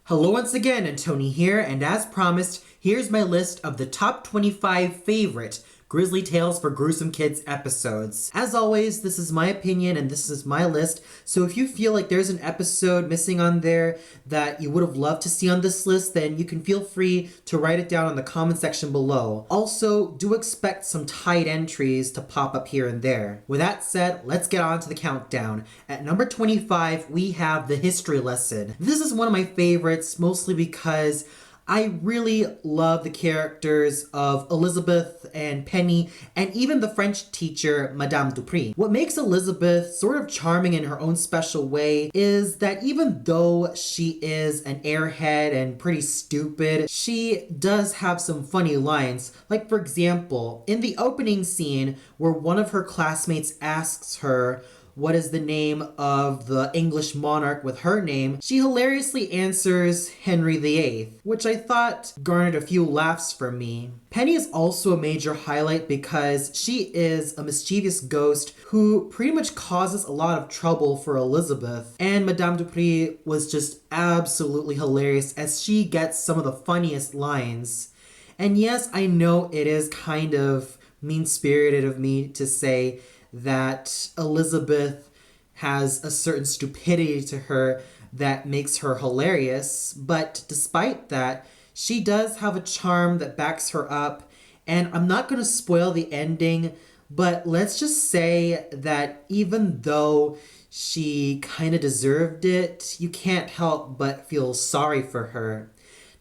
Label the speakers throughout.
Speaker 1: Hello once again, and Tony here, and as promised, here's my list of the top 25 favorite Grizzly Tales for Gruesome Kids episodes. As always, this is my opinion and this is my list, so if you feel like there's an episode missing on there that you would have loved to see on this list, then you can feel free to write it down in the comment section below. Also, do expect some tied entries to pop up here and there. With that said, let's get on to the countdown. At number 25, we have the history lesson. This is one of my favorites, mostly because I really love the characters of Elizabeth and Penny, and even the French teacher, Madame Dupree. What makes Elizabeth sort of charming in her own special way is that even though she is an airhead and pretty stupid, she does have some funny lines. Like, for example, in the opening scene where one of her classmates asks her, what is the name of the English monarch with her name, she hilariously answers Henry VIII, which I thought garnered a few laughs from me. Penny is also a major highlight because she is a mischievous ghost who pretty much causes a lot of trouble for Elizabeth. And Madame Dupree was just absolutely hilarious as she gets some of the funniest lines. And yes, I know it is kind of mean-spirited of me to say that Elizabeth has a certain stupidity to her that makes her hilarious, but despite that, she does have a charm that backs her up, and I'm not going to spoil the ending, but let's just say that even though she kind of deserved it, you can't help but feel sorry for her.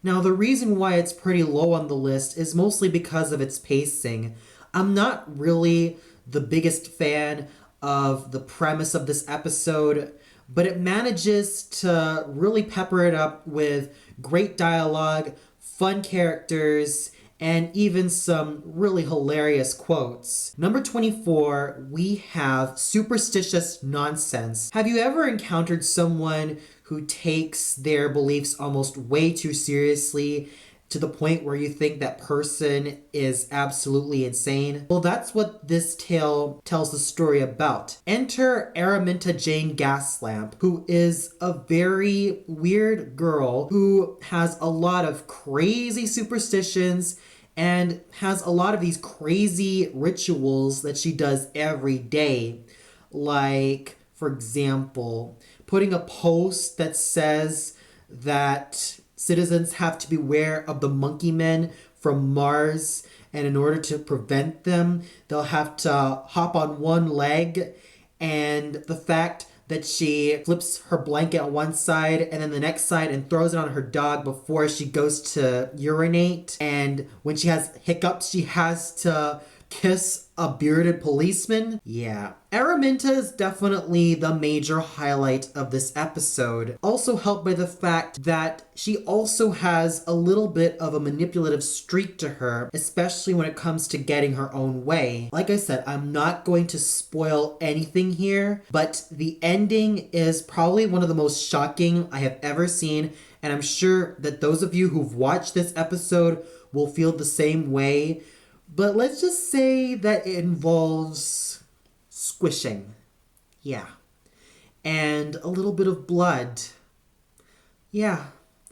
Speaker 1: Now, the reason why it's pretty low on the list is mostly because of its pacing. I'm not really the biggest fan of the premise of this episode, but it manages to really pepper it up with great dialogue, fun characters, and even some really hilarious quotes. Number 24, we have Superstitious Nonsense. Have you ever encountered someone who takes their beliefs almost way too seriously to the point where you think that person is absolutely insane? Well, that's what this tale tells the story about. Enter Araminta Jane Gaslamp, who is a very weird girl who has a lot of crazy superstitions and has a lot of these crazy rituals that she does every day. Like, for example, putting a post that says that citizens have to beware of the monkey men from Mars, and in order to prevent them, they'll have to hop on one leg. And the fact that she flips her blanket on one side and then the next side and throws it on her dog before she goes to urinate. And when she has hiccups, she has to kiss a bearded policeman. Yeah. Araminta is definitely the major highlight of this episode. Also helped by the fact that she also has a little bit of a manipulative streak to her, especially when it comes to getting her own way. Like I said, I'm not going to spoil anything here, but the ending is probably one of the most shocking I have ever seen, and I'm sure that those of you who've watched this episode will feel the same way. But let's just say that it involves squishing. Yeah. And a little bit of blood. Yeah,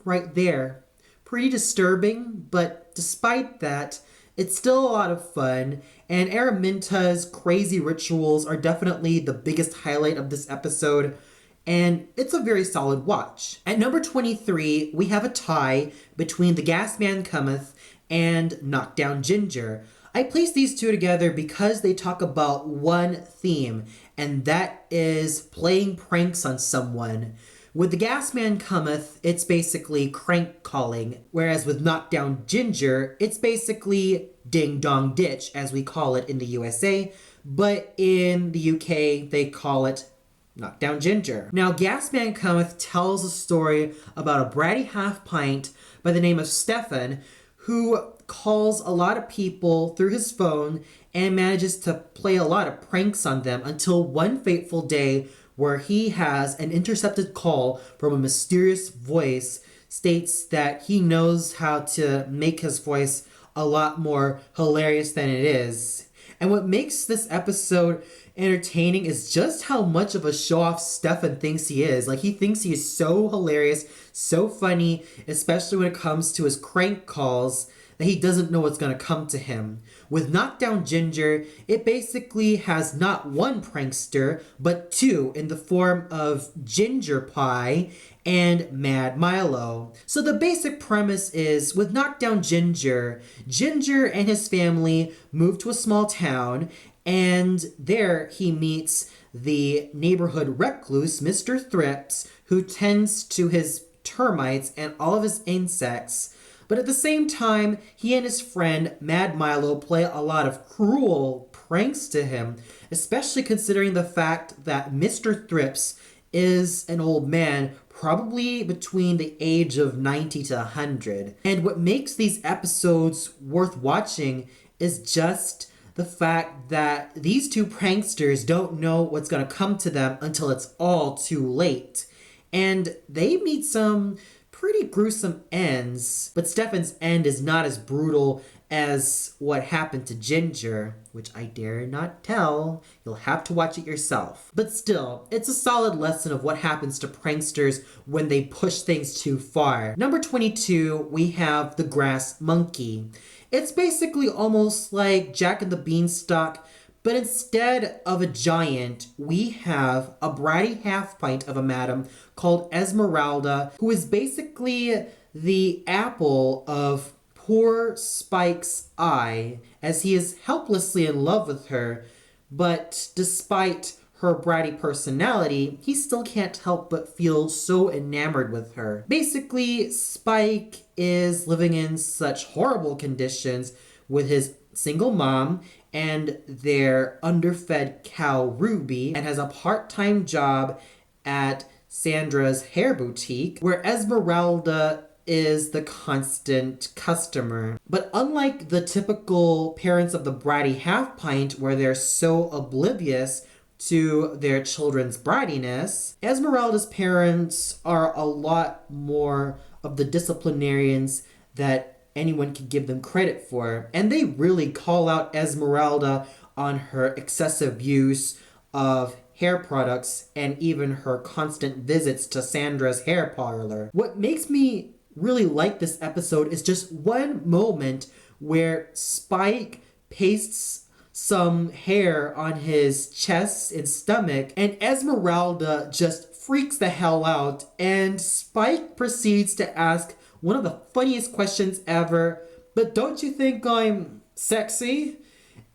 Speaker 1: right there. Pretty disturbing, but despite that, it's still a lot of fun, and Araminta's crazy rituals are definitely the biggest highlight of this episode, and it's a very solid watch. At number 23, we have a tie between the Gas Man Cometh and Knockdown Ginger. I place these two together because they talk about one theme, and that is playing pranks on someone. With the Gas Man Cometh, it's basically crank calling, whereas with Knockdown Ginger, it's basically ding dong ditch, as we call it in the USA, but in the UK, they call it Knockdown Ginger. Now, Gas Man Cometh tells a story about a bratty half pint by the name of Stefan, who calls a lot of people through his phone and manages to play a lot of pranks on them until one fateful day where he has an intercepted call from a mysterious voice states that he knows how to make his voice a lot more hilarious than it is. And what makes this episode entertaining is just how much of a show-off Stefan thinks he is. Like, he thinks he is so hilarious, so funny, especially when it comes to his crank calls, that he doesn't know what's going to come to him. With Knockdown Ginger, it basically has not one prankster, but two in the form of Ginger Pie and Mad Milo. So the basic premise is, with Knockdown Ginger, Ginger and his family move to a small town, and there he meets the neighborhood recluse, Mr. Thrips, who tends to his termites and all of his insects. But at the same time, he and his friend Mad Milo play a lot of cruel pranks to him, especially considering the fact that Mr. Thrips is an old man, probably between the age of 90 to 100. And what makes these episodes worth watching is just the fact that these two pranksters don't know what's going to come to them until it's all too late. And they meet some pretty gruesome ends, but Stefan's end is not as brutal as what happened to Ginger, which I dare not tell. You'll have to watch it yourself. But still, it's a solid lesson of what happens to pranksters when they push things too far. Number 22, we have the Grass Monkey. It's basically almost like Jack and the Beanstalk, but instead of a giant, we have a bratty half-pint of a madam called Esmeralda, who is basically the apple of poor Spike's eye, as he is helplessly in love with her, but despite her bratty personality, he still can't help but feel so enamored with her. Basically, Spike is living in such horrible conditions with his single mom and their underfed cow Ruby, and has a part-time job at Sandra's hair boutique, where Esmeralda is the constant customer. But unlike the typical parents of the bratty half-pint, where they're so oblivious to their children's brattiness, Esmeralda's parents are a lot more of the disciplinarians that anyone can give them credit for. And they really call out Esmeralda on her excessive use of hair products and even her constant visits to Sandra's hair parlor. What makes me really like this episode is just one moment where Spike pastes some hair on his chest and stomach, and Esmeralda just freaks the hell out, and Spike proceeds to ask one of the funniest questions ever, but don't you think I'm sexy?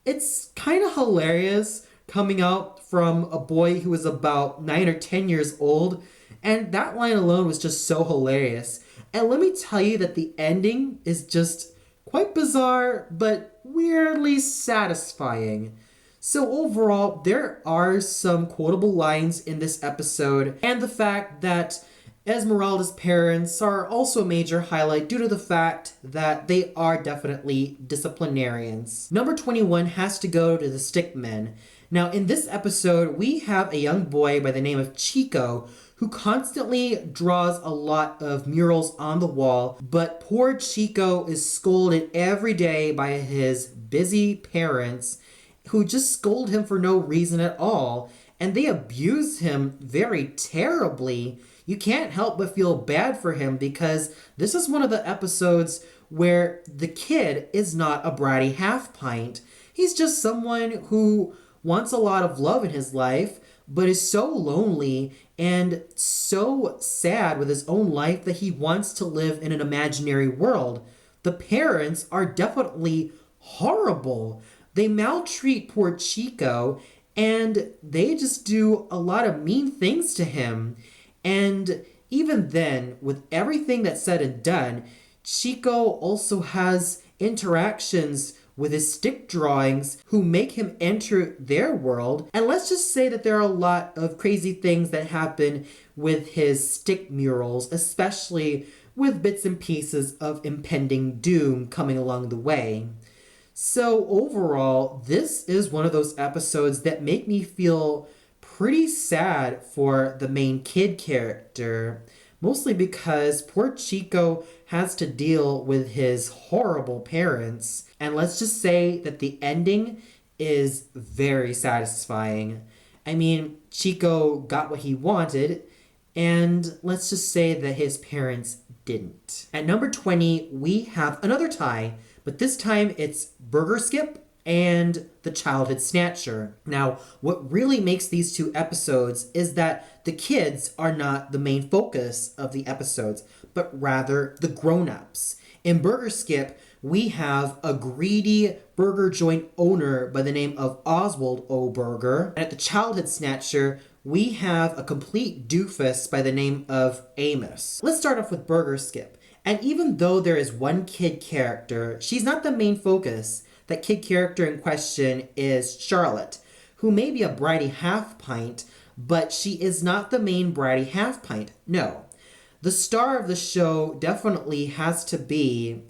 Speaker 1: It's kind of hilarious coming out from a boy who is about 9 or 10 years old, and that line alone was just so hilarious. And let me tell you that the ending is just quite bizarre, but weirdly satisfying. So overall, there are some quotable lines in this episode, and the fact that Esmeralda's parents are also a major highlight due to the fact that they are definitely disciplinarians. Number 21 has to go to the Stickmen. Now, in this episode, we have a young boy by the name of Chico who constantly draws a lot of murals on the wall, but poor Chico is scolded every day by his busy parents who just scold him for no reason at all, and they abuse him very terribly. You can't help but feel bad for him because this is one of the episodes where the kid is not a bratty half-pint. He's just someone who wants a lot of love in his life, but is so lonely and so sad with his own life that he wants to live in an imaginary world. The parents are definitely horrible. They maltreat poor Chico, and they just do a lot of mean things to him. And even then, with everything that's said and done, Chico also has interactions with his stick drawings who make him enter their world. And let's just say that there are a lot of crazy things that happen with his stick murals, especially with bits and pieces of impending doom coming along the way. So overall, this is one of those episodes that make me feel pretty sad for the main kid character, mostly because poor Chico has to deal with his horrible parents. And let's just say that the ending is very satisfying. I mean, Chico got what he wanted, and let's just say that his parents didn't. At number 20, we have another tie, but this time it's Burgerskip and the Childhood Snatcher. Now, what really makes these two episodes is that the kids are not the main focus of the episodes, but rather the grown-ups. In Burgerskip, we have a greedy burger joint owner by the name of Oswald O. Burger. And at the Childhood Snatcher, we have a complete doofus by the name of Amos. Let's start off with Burgerskip. And even though there is one kid character, she's not the main focus. That kid character in question is Charlotte, who may be a bratty half-pint, but she is not the main bratty half-pint. No. The star of the show definitely has to be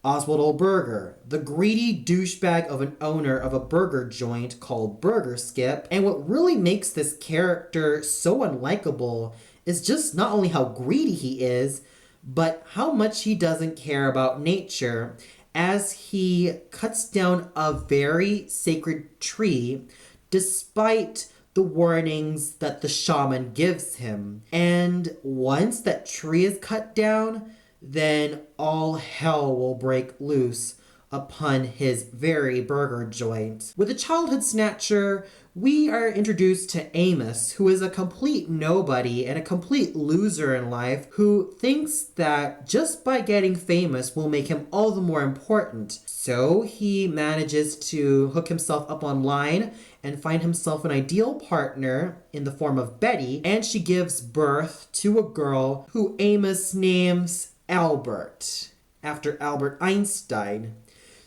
Speaker 1: Oswald O. Burger, the greedy douchebag of an owner of a burger joint called Burgerskip. And what really makes this character so unlikable is just not only how greedy he is, but how much he doesn't care about nature as he cuts down a very sacred tree despite the warnings that the shaman gives him. And once that tree is cut down, then all hell will break loose upon his very burger joint. With the Childhood Snatcher, we are introduced to Amos, who is a complete nobody and a complete loser in life, who thinks that just by getting famous will make him all the more important. So he manages to hook himself up online and find himself an ideal partner in the form of Betty, and she gives birth to a girl who Amos names Albert, after Albert Einstein.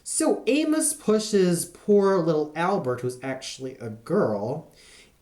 Speaker 1: So Amos pushes poor little Albert, who's actually a girl,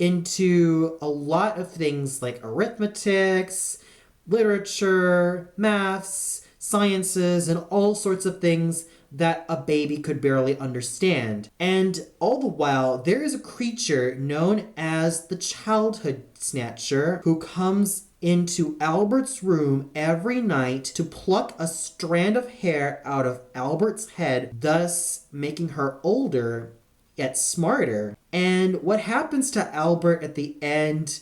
Speaker 1: into a lot of things like arithmetics, literature, maths, sciences, and all sorts of things that a baby could barely understand. And all the while, there is a creature known as the Childhood Snatcher who comes into Albert's room every night to pluck a strand of hair out of Albert's head, thus making her older yet smarter. And what happens to Albert at the end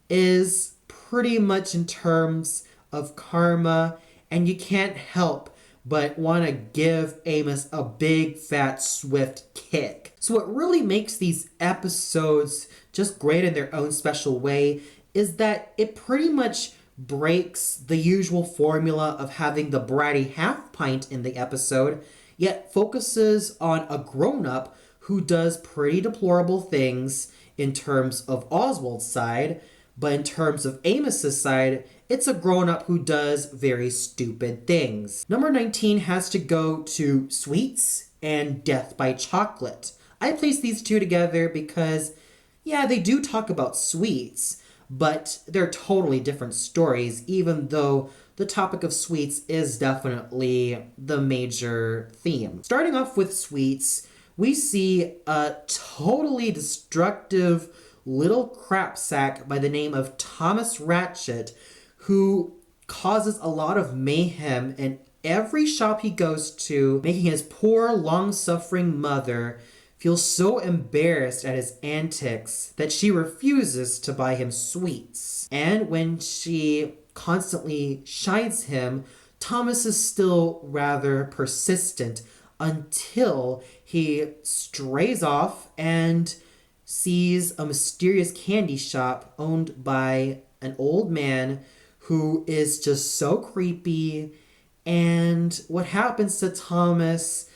Speaker 1: is pretty much in terms of karma, and you can't help but want to give Amos a big, fat, swift kick. So what really makes these episodes just great in their own special way is that it pretty much breaks the usual formula of having the bratty half-pint in the episode, yet focuses on a grown-up who does pretty deplorable things in terms of Oswald's side, but in terms of Amos's side, it's a grown-up who does very stupid things. Number 19 has to go to Sweets and Death by Chocolate. I place these two together because, yeah, they do talk about sweets, but they're totally different stories, even though the topic of sweets is definitely the major theme. Starting off with Sweets, we see a totally destructive little crapsack by the name of Thomas Ratchet, who causes a lot of mayhem in every shop he goes to, making his poor, long-suffering mother feel so embarrassed at his antics that she refuses to buy him sweets. And when she constantly chides him, Thomas is still rather persistent until he strays off and sees a mysterious candy shop owned by an old man who is just so creepy. And what happens to Thomas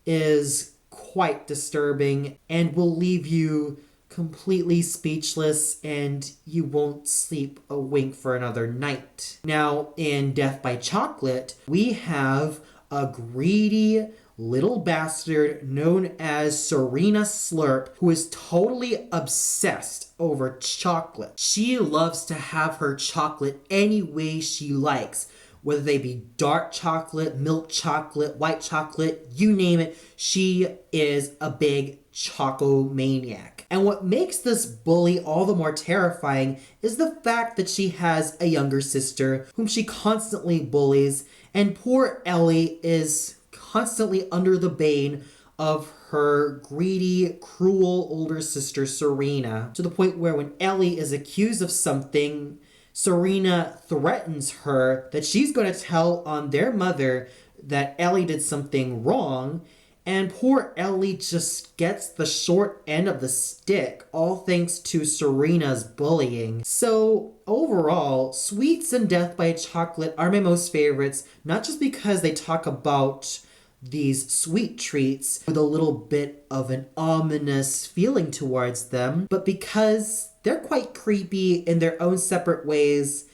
Speaker 1: is quite disturbing and will leave you completely speechless, and you won't sleep a wink for another night. Now, in Death by Chocolate, we have a greedy little bastard known as Serena Slurp, who is totally obsessed over chocolate. She loves to have her chocolate any way she likes, whether they be dark chocolate, milk chocolate, white chocolate, you name it. She is a big choco maniac. And what makes this bully all the more terrifying is the fact that she has a younger sister whom she constantly bullies, and poor Ellie is constantly under the bane of her greedy, cruel older sister Serena, to the point where when Ellie is accused of something, Serena threatens her that she's going to tell on their mother that Ellie did something wrong, and poor Ellie just gets the short end of the stick, all thanks to Serena's bullying. So, overall, Sweets and Death by Chocolate are my most favorites, not just because they talk about these sweet treats with a little bit of an ominous feeling towards them, but because they're quite creepy in their own separate ways,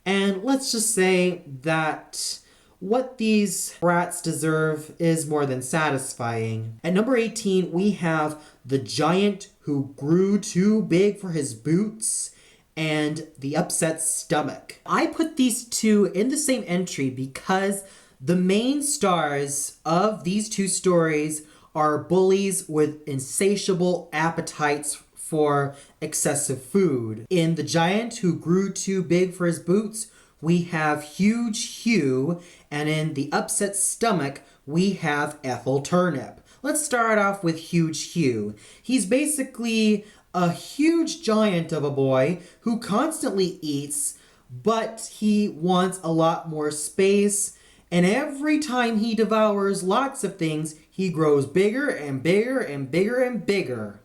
Speaker 1: and let's just say that what these brats deserve is more than satisfying. At number 18, we have The Giant Who Grew Too Big for His Boots and The Upset Stomach. I put these two in the same entry because the main stars of these two stories are bullies with insatiable appetites for excessive food. In The Giant Who Grew Too Big for His Boots, we have Huge Hugh, and in The Upset Stomach, we have Ethel Turnip. Let's start off with Huge Hugh. He's basically a huge giant of a boy who constantly eats, but he wants a lot more space, and every time he devours lots of things, he grows bigger and bigger and bigger and bigger.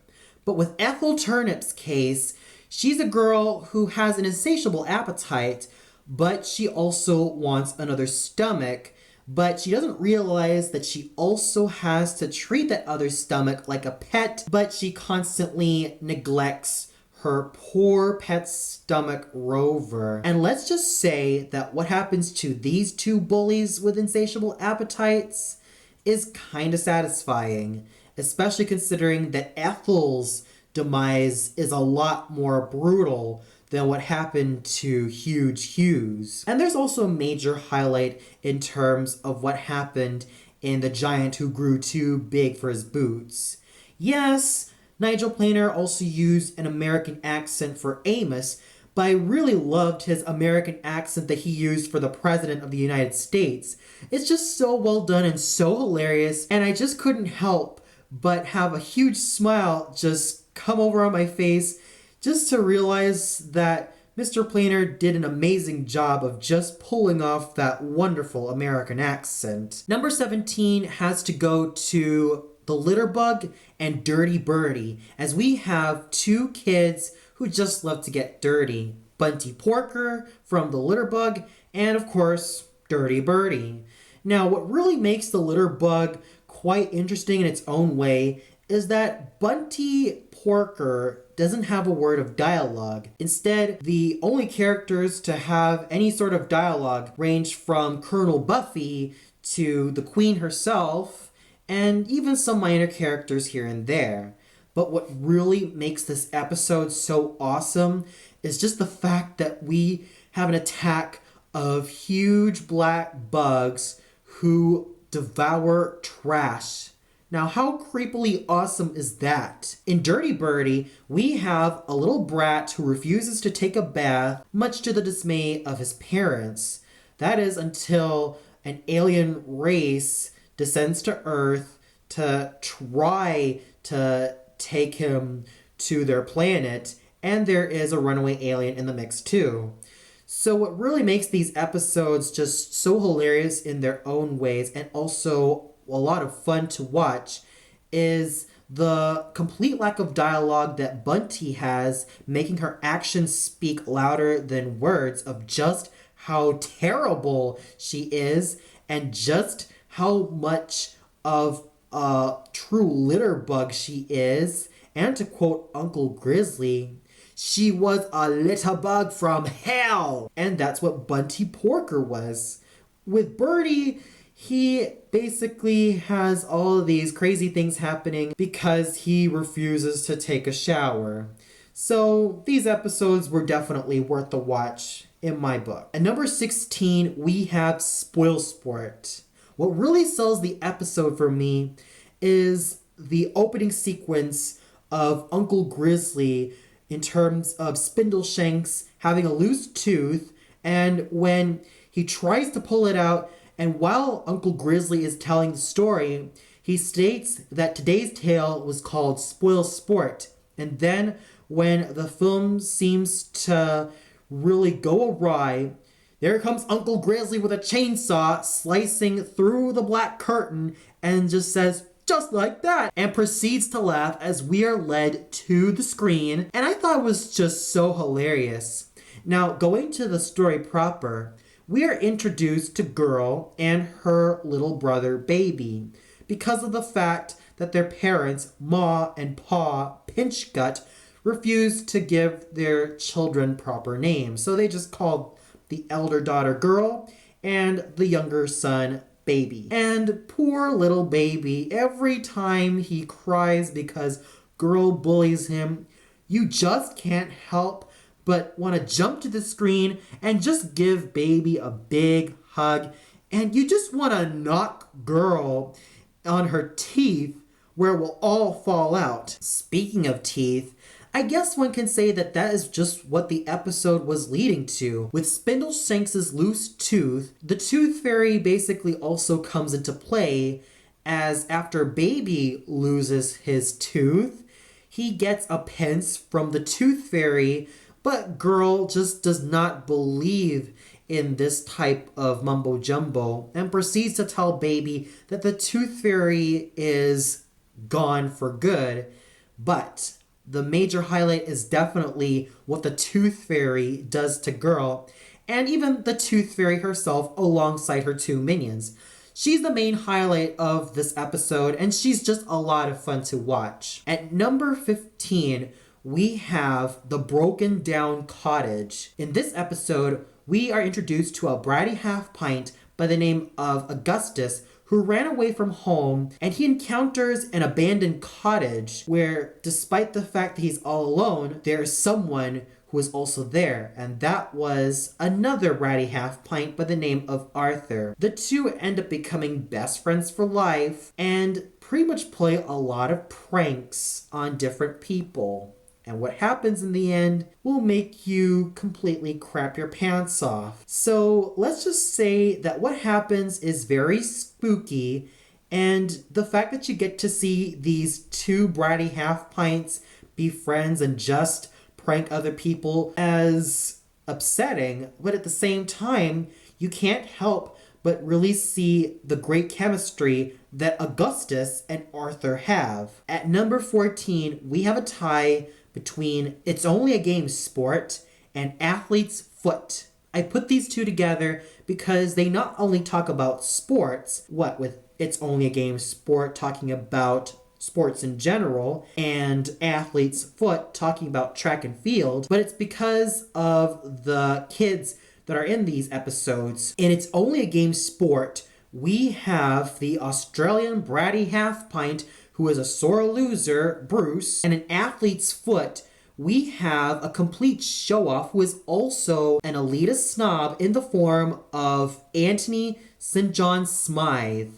Speaker 1: But with Ethel Turnip's case, she's a girl who has an insatiable appetite, but she also wants another stomach, but she doesn't realize that she also has to treat that other stomach like a pet, but she constantly neglects her poor pet's stomach, Rover. And let's just say that what happens to these two bullies with insatiable appetites is kind of satisfying, especially considering that Ethel's demise is a lot more brutal than what happened to Huge Hugh's. And there's also a major highlight in terms of what happened in The Giant Who Grew Too Big for His Boots. Yes, Nigel Planer also used an American accent for Amos, but I really loved his American accent that he used for the President of the United States. It's just so well done and so hilarious, and I just couldn't help but have a huge smile just come over on my face just to realize that Mr. Planer did an amazing job of just pulling off that wonderful American accent. Number 17 has to go to The Litterbug and Dirty Bertie, as we have two kids who just love to get dirty. Bunty Porker from The Litterbug, and of course, Dirty Bertie. Now, what really makes The Litterbug quite interesting in its own way is that Bunty Porker doesn't have a word of dialogue. Instead, the only characters to have any sort of dialogue range from Colonel Buffy to the Queen herself, and even some minor characters here and there. But what really makes this episode so awesome is just the fact that we have an attack of huge black bugs who devour trash. Now, how creepily awesome is that? In Dirty Bertie, we have a little brat who refuses to take a bath, much to the dismay of his parents. That is until an alien race descends to Earth to try to take him to their planet, and there is a runaway alien in the mix too. So what really makes these episodes just so hilarious in their own ways, and also a lot of fun to watch, is the complete lack of dialogue that Bunty has, making her actions speak louder than words of just how terrible she is and just how much of a true litterbug she is. And to quote Uncle Grizzly, she was a litterbug from hell. And that's what Bunty Porker was. With Bertie, he basically has all of these crazy things happening because he refuses to take a shower. So these episodes were definitely worth the watch in my book. At number 16, we have Spoilsport. What really sells the episode for me is the opening sequence of Uncle Grizzly in terms of Spindleshanks having a loose tooth, and when he tries to pull it out, and while Uncle Grizzly is telling the story, He states that today's tale was called Spoilsport, and then when the film seems to really go awry, there comes Uncle Grizzly with a chainsaw slicing through the black curtain and just says, "Just like that," and proceeds to laugh as we are led to the screen, and I thought it was just so hilarious. Now, going to the story proper, we are introduced to Girl and her little brother Baby because of the fact that their parents, Ma and Pa Pinchgut, refused to give their children proper names. So they just called the elder daughter Girl and the younger son Baby. And poor little Baby, every time he cries because Girl bullies him, you just can't help but want to jump to the screen and just give Baby a big hug. And you just want to knock Girl on her teeth where it will all fall out. Speaking of teeth, I guess one can say that that is just what the episode was leading to. With Spindleshanks' loose tooth, the Tooth Fairy basically also comes into play, as after Baby loses his tooth, he gets a pence from the Tooth Fairy, but Girl just does not believe in this type of mumbo jumbo and proceeds to tell Baby that the Tooth Fairy is gone for good. But the major highlight is definitely what the Tooth Fairy does to Girl, and even the Tooth Fairy herself alongside her two minions. She's the main highlight of this episode, and she's just a lot of fun to watch. At number 15, we have the broken down cottage. In this episode, we are introduced to a bratty half-pint by the name of Augustus, who ran away from home, and he encounters an abandoned cottage where, despite the fact that he's all alone, there is someone who is also there, and that was another bratty half-pint by the name of Arthur. The two end up becoming best friends for life and pretty much play a lot of pranks on different people. And what happens in the end will make you completely crap your pants off. So let's just say that what happens is very spooky, and the fact that you get to see these two bratty half-pints be friends and just prank other people as upsetting, but at the same time, you can't help but really see the great chemistry that Augustus and Arthur have. At number 14, we have a tie between It's Only a Game Sport and Athlete's Foot. I put these two together because they not only talk about sports, with It's Only a Game Sport talking about sports in general, and Athlete's Foot talking about track and field, but it's because of the kids that are in these episodes. In It's Only a Game Sport, we have the Australian bratty half-pint who is a sore loser, Bruce, and in Athlete's Foot, we have a complete show-off who is also an elitist snob in the form of Anthony St. John Smythe.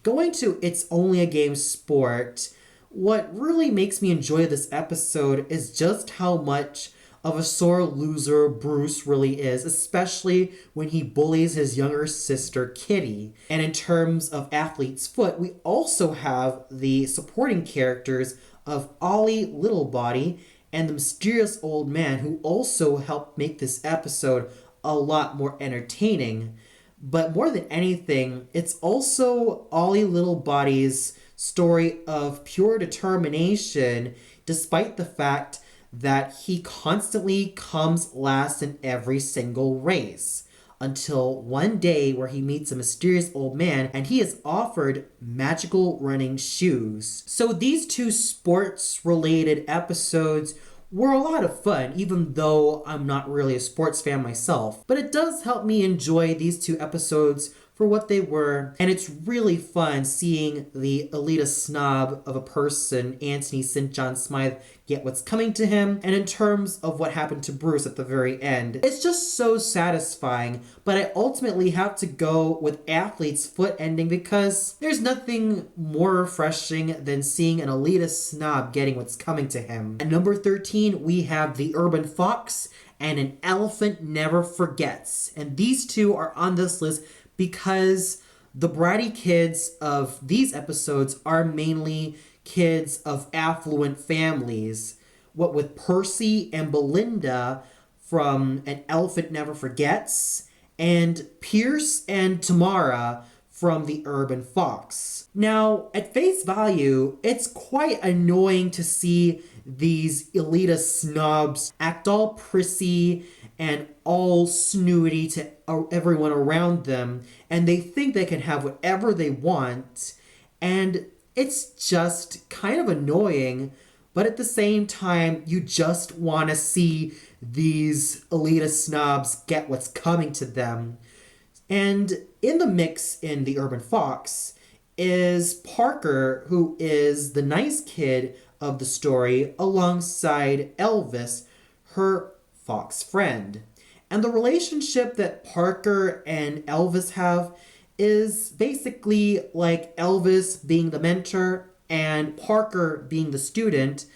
Speaker 1: Going to It's Only a Game Sport, what really makes me enjoy this episode is just how much of a sore loser Bruce really is, especially when he bullies his younger sister Kitty. And in terms of Athlete's Foot, we also have the supporting characters of Ollie Littlebody and the mysterious old man, who also helped make this episode a lot more entertaining. But more than anything, it's also Ollie Littlebody's story of pure determination, despite the fact that he constantly comes last in every single race, until one day where he meets a mysterious old man and he is offered magical running shoes. So these two sports-related episodes were a lot of fun, even though I'm not really a sports fan myself. But it does help me enjoy these two episodes for what they were, and it's really fun seeing the elitist snob of a person, Anthony St. John Smythe, get what's coming to him, and in terms of what happened to Bruce at the very end, it's just so satisfying. But I ultimately have to go with Athlete's Foot ending because there's nothing more refreshing than seeing an elitist snob getting what's coming to him. At number 13, we have The Urban Fox and An Elephant Never Forgets, and these two are on this list because The bratty kids of these episodes are mainly kids of affluent families. What with Percy and Belinda from An Elephant Never Forgets, and Pierce and Tamara from The Urban Fox. Now, at face value, it's quite annoying to see these elitist snobs act all prissy and all snooty to everyone around them, and they think they can have whatever they want, and it's just kind of annoying, but at the same time, you just want to see these elitist snobs get what's coming to them. And in the mix in The Urban Fox is Parker, who is the nice kid of the story, alongside Elvis, her fox friend. And the relationship that Parker and Elvis have is basically like Elvis being the mentor and Parker being the student,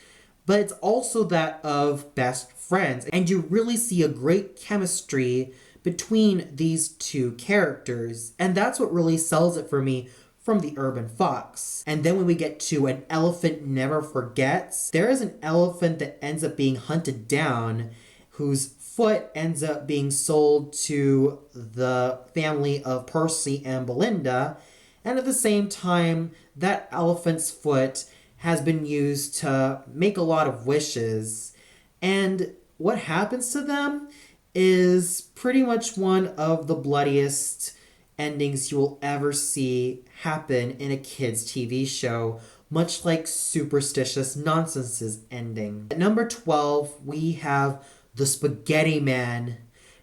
Speaker 1: but it's also that of best friends. And you really see a great chemistry between these two characters. And that's what really sells it for me from The Urban Fox. And then when we get to An Elephant Never Forgets, there is an elephant that ends up being hunted down, whose foot ends up being sold to the family of Percy and Belinda. And at the same time, that elephant's foot has been used to make a lot of wishes. And what happens to them is pretty much one of the bloodiest endings you will ever see happen in a kid's TV show, much like Superstitious Nonsense's ending. At number 12, we have the Spaghetti Man.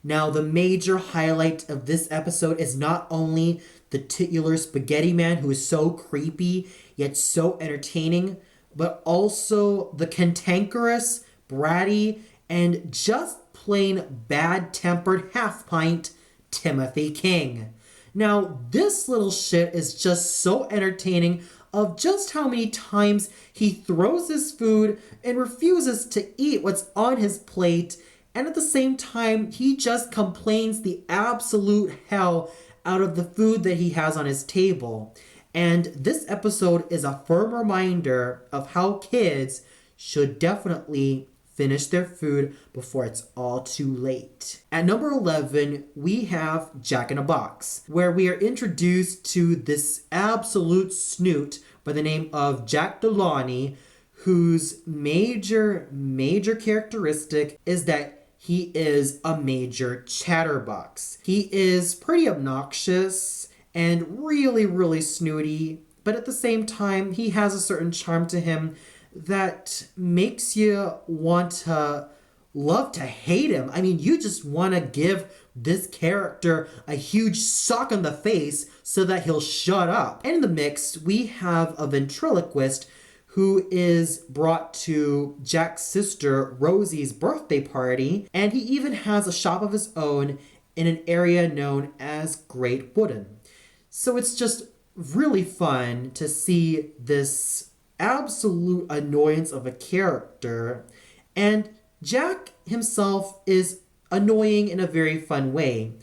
Speaker 1: Now, the major highlight of this episode is not only the titular Spaghetti Man, who is so creepy yet so entertaining, but also the cantankerous, bratty, and just plain bad-tempered half-pint Timothy King. Now, this little shit is just so entertaining of just how many times he throws his food and refuses to eat what's on his plate, and at the same time, he just complains the absolute hell out of the food that he has on his table. And this episode is a firm reminder of how kids should definitely finish their food before it's all too late. At number 11, we have Jack in a Box, where we are introduced to this absolute snoot by the name of Jack Delaunay, whose major characteristic is that he is a major chatterbox. He is pretty obnoxious and really snooty, but at the same time, he has a certain charm to him that makes you want to love to hate him. I mean, you just want to give this character a huge sock on the face so that he'll shut up. And in the mix, we have a ventriloquist who is brought to Jack's sister Rosie's birthday party, and he even has a shop of his own in an area known as Great Wooden. So it's just really fun to see this absolute annoyance of a character, and Jack himself is annoying in a very fun way.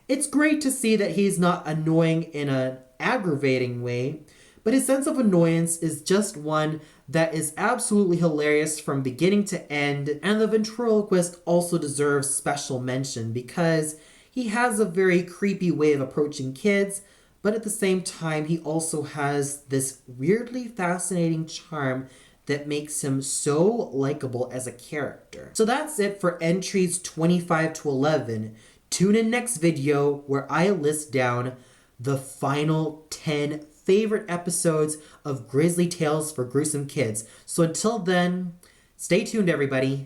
Speaker 1: It's great to see that he's not annoying in an aggravating way, but his sense of annoyance is just one that is absolutely hilarious from beginning to end, and the ventriloquist also deserves special mention because he has a very creepy way of approaching kids, but at the same time, he also has this weirdly fascinating charm that makes him so likable as a character. So that's it for entries 25 to 11. Tune in next video where I list down the final 10 favorite episodes of Grizzly Tales for Gruesome Kids. So until then, stay tuned, everybody.